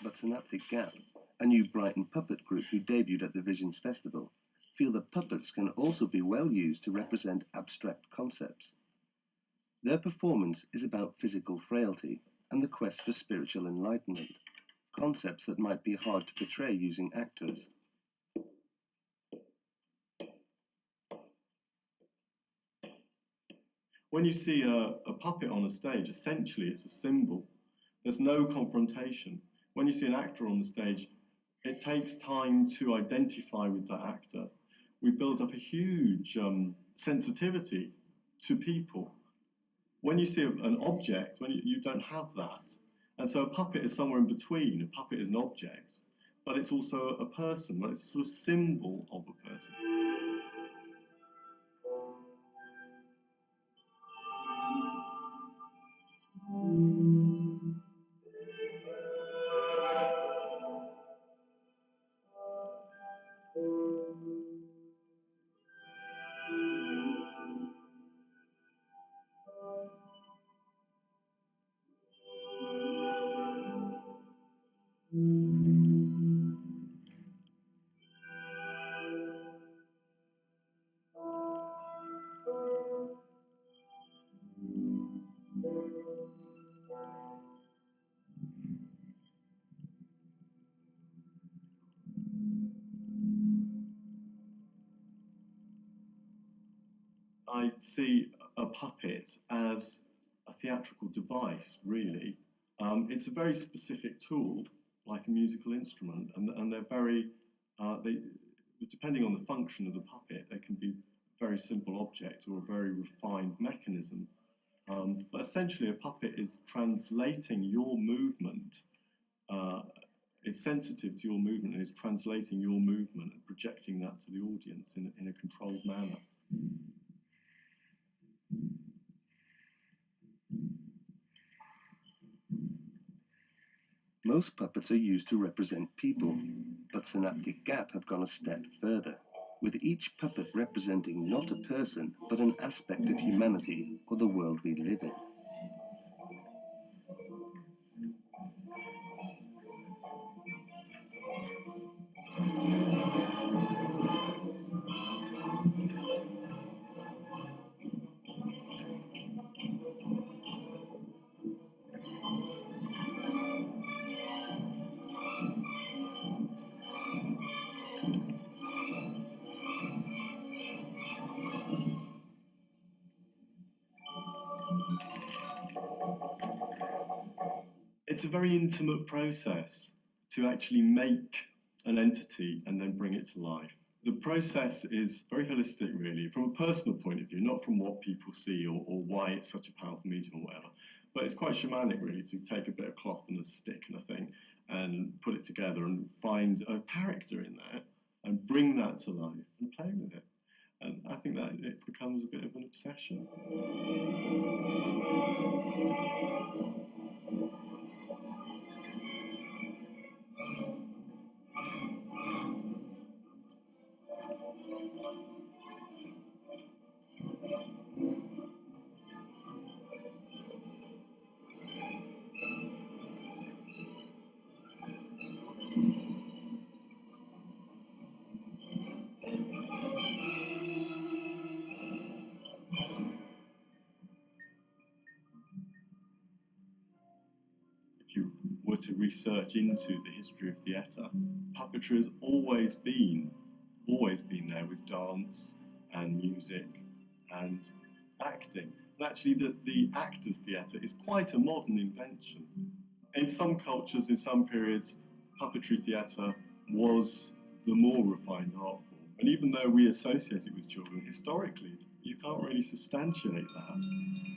But Synaptic-Gap, a new Brighton puppet group who debuted at the Visions Festival, feel that puppets can also be well used to represent abstract concepts. Their performance is about physical frailty and the quest for spiritual enlightenment, concepts that might be hard to portray using actors. When you see a puppet on a stage, essentially it's a symbol. There's no confrontation. When you see an actor on the stage, it takes time to identify with that actor. We build up a huge sensitivity to people. When you see an object, when you don't have that. And so a puppet is somewhere in between. A puppet is an object, but it's also a person, but it's a sort of symbol of a person. I see a puppet as a theatrical device, really. It's a very specific tool, like a musical instrument, and they're very, depending on the function of the puppet, they can be a very simple object or a very refined mechanism. But essentially, a puppet is translating your movement, is sensitive to your movement, and is translating your movement and projecting that to the audience in a controlled manner. Most puppets are used to represent people, but Synaptic-Gap have gone a step further, with each puppet representing not a person, but an aspect of humanity or the world we live in. It's a very intimate process to actually make an entity and then bring it to life. The process is very holistic, really, from a personal point of view, not from what people see or why it's such a powerful medium or whatever. But it's quite shamanic, really, to take a bit of cloth and a stick and a thing and put it together and find a character in there and bring that to life and play with it. And I think that it becomes a bit of an obsession. If you were to research into the history of theatre, puppetry has always been there with dance and music and acting. And actually, the actors' theatre is quite a modern invention. In some cultures, in some periods, puppetry theatre was the more refined art form. And even though we associate it with children, historically, you can't really substantiate that.